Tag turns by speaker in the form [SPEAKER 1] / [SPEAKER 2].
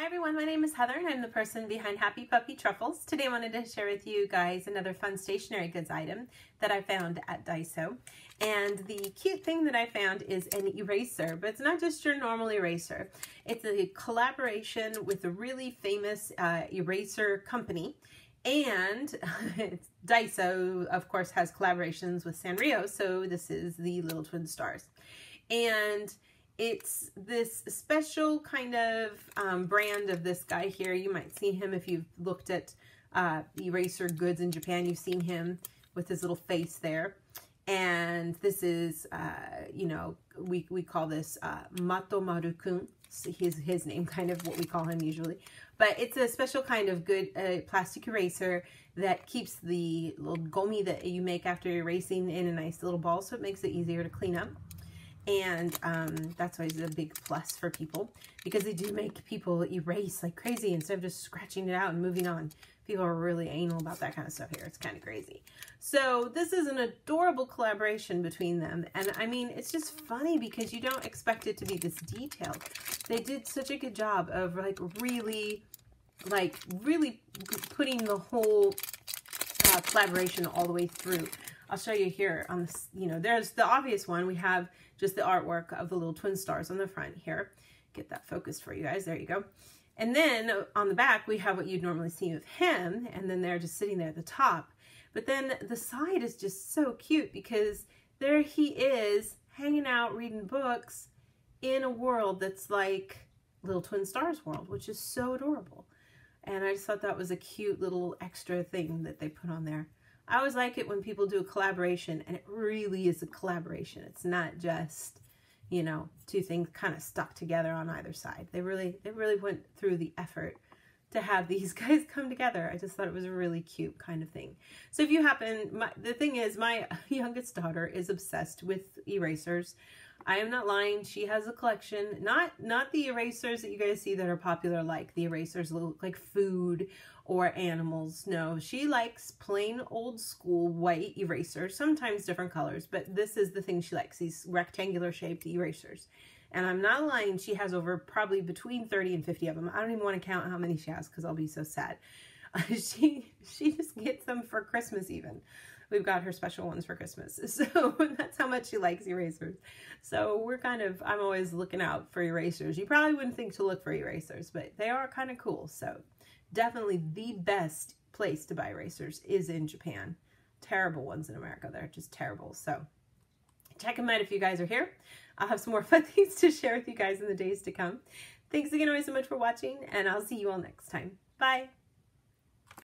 [SPEAKER 1] Hi everyone, my name is Heather and I'm the person behind Happy Puppy Truffles. Today I wanted to share with you guys another fun stationery goods item that I found at DAISO. And the cute thing that I found is an eraser, but it's not just your normal eraser. It's a collaboration with a really famous eraser company. And DAISO, of course, has collaborations with Sanrio, so this is the Little Twin Stars. And it's this special kind of brand of this guy here. You might see him if you've looked at eraser goods in Japan. You've seen him with his little face there. And this is, you know, we call this Matomaru-kun. His name, kind of what we call him usually. But it's a special kind of good plastic eraser that keeps the little gomi that you make after erasing in a nice little ball, so it makes it easier to clean up. And that's always a big plus for people, because they do make people erase like crazy instead of just scratching it out and moving on. People are really anal about that kind of stuff here. It's kind of crazy. So this is an adorable collaboration between them. And I mean, it's just funny because you don't expect it to be this detailed. They did such a good job of really putting the whole collaboration all the way through. I'll show you here on this, you know, there's the obvious one. We have just the artwork of the little twin stars on the front here. Get that focused for you guys. There you go. And then on the back, we have what you'd normally see with him. And then they're just sitting there at the top. But then the side is just so cute because there he is hanging out, reading books in a world that's like Little Twin Stars world, which is so adorable. And I just thought that was a cute little extra thing that they put on there. I always like it when people do a collaboration and it really is a collaboration. It's not just, you know, two things kind of stuck together on either side. They really went through the effort to have these guys come together. I just thought it was a really cute kind of thing. So if you happen, the thing is, my youngest daughter is obsessed with erasers. I am not lying. She has a collection, not the erasers that you guys see that are popular, like the erasers that look like food or animals. No, she likes plain old school white erasers, sometimes different colors, but this is the thing she likes, these rectangular shaped erasers. And I'm not lying, she has over probably between 30 and 50 of them. I don't even want to count how many she has because I'll be so sad. She just gets them for Christmas even. We've got her special ones for Christmas. So that's how much she likes erasers. So we're I'm always looking out for erasers. You probably wouldn't think to look for erasers, but they are kind of cool. So definitely the best place to buy erasers is in Japan. Terrible ones in America. They're just terrible. So check them out if you guys are here. I'll have some more fun things to share with you guys in the days to come. Thanks again always so much for watching, and I'll see you all next time. Bye.